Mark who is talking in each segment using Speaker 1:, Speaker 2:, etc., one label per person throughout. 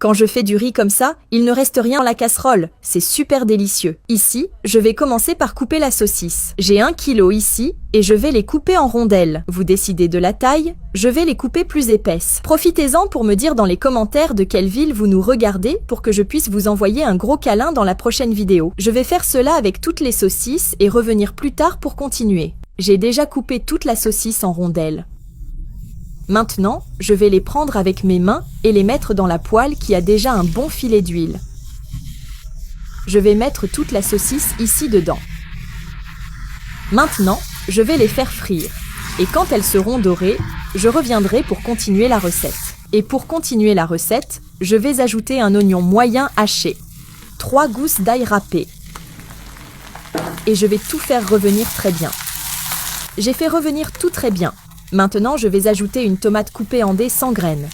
Speaker 1: Quand je fais du riz comme ça, il ne reste rien dans la casserole. C'est super délicieux. Ici, je vais commencer par couper la saucisse. J'ai 1 kilo ici et je vais les couper en rondelles. Vous décidez de la taille, je vais les couper plus épaisses. Profitez-en pour me dire dans les commentaires de quelle ville vous nous regardez pour que je puisse vous envoyer un gros câlin dans la prochaine vidéo. Je vais faire cela avec toutes les saucisses et revenir plus tard pour continuer. J'ai déjà coupé toute la saucisse en rondelles. Maintenant, je vais les prendre avec mes mains et les mettre dans la poêle qui a déjà un bon filet d'huile. Je vais mettre toute la saucisse ici dedans. Maintenant, je vais les faire frire. Et quand elles seront dorées, je reviendrai pour continuer la recette. Et pour continuer la recette, je vais ajouter un oignon moyen haché, 3 gousses d'ail râpé. Et je vais tout faire revenir très bien. J'ai fait revenir tout très bien. Maintenant, je vais ajouter une tomate coupée en dés sans graines.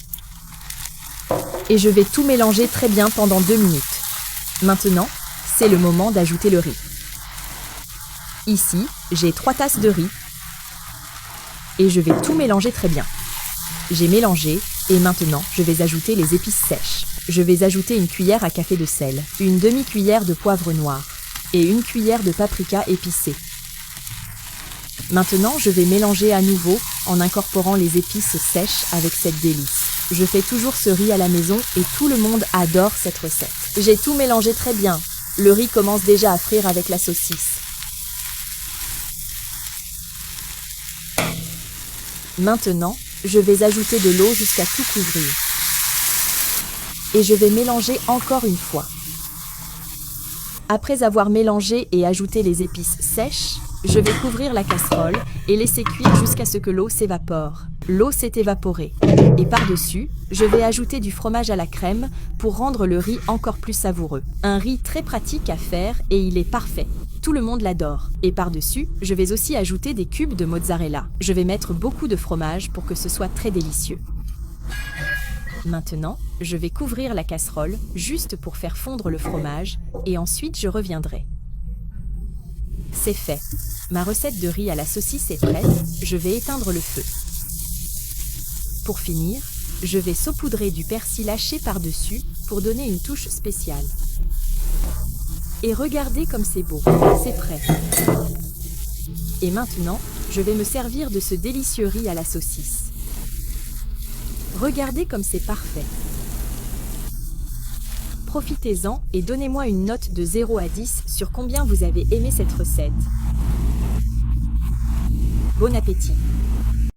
Speaker 1: Et je vais tout mélanger très bien pendant 2 minutes. Maintenant, c'est le moment d'ajouter le riz. Ici, j'ai 3 tasses de riz. Et je vais tout mélanger très bien. J'ai mélangé et maintenant, je vais ajouter les épices sèches. Je vais ajouter une cuillère à café de sel, une demi-cuillère de poivre noir et une cuillère de paprika épicée. Maintenant, je vais mélanger à nouveau en incorporant les épices sèches avec cette délice. Je fais toujours ce riz à la maison et tout le monde adore cette recette. J'ai tout mélangé très bien. Le riz commence déjà à frire avec la saucisse. Maintenant, je vais ajouter de l'eau jusqu'à tout couvrir. Et je vais mélanger encore une fois. Après avoir mélangé et ajouté les épices sèches, je vais couvrir la casserole et laisser cuire jusqu'à ce que l'eau s'évapore. L'eau s'est évaporée. Et par-dessus, je vais ajouter du fromage à la crème pour rendre le riz encore plus savoureux. Un riz très pratique à faire et il est parfait. Tout le monde l'adore. Et par-dessus, je vais aussi ajouter des cubes de mozzarella. Je vais mettre beaucoup de fromage pour que ce soit très délicieux. Maintenant, je vais couvrir la casserole juste pour faire fondre le fromage et ensuite je reviendrai. C'est fait. Ma recette de riz à la saucisse est prête, je vais éteindre le feu. Pour finir, je vais saupoudrer du persil haché par-dessus pour donner une touche spéciale. Et regardez comme c'est beau, c'est prêt. Et maintenant, je vais me servir de ce délicieux riz à la saucisse. Regardez comme c'est parfait. Profitez-en et donnez-moi une note de 0 à 10 sur combien vous avez aimé cette recette. Bon appétit!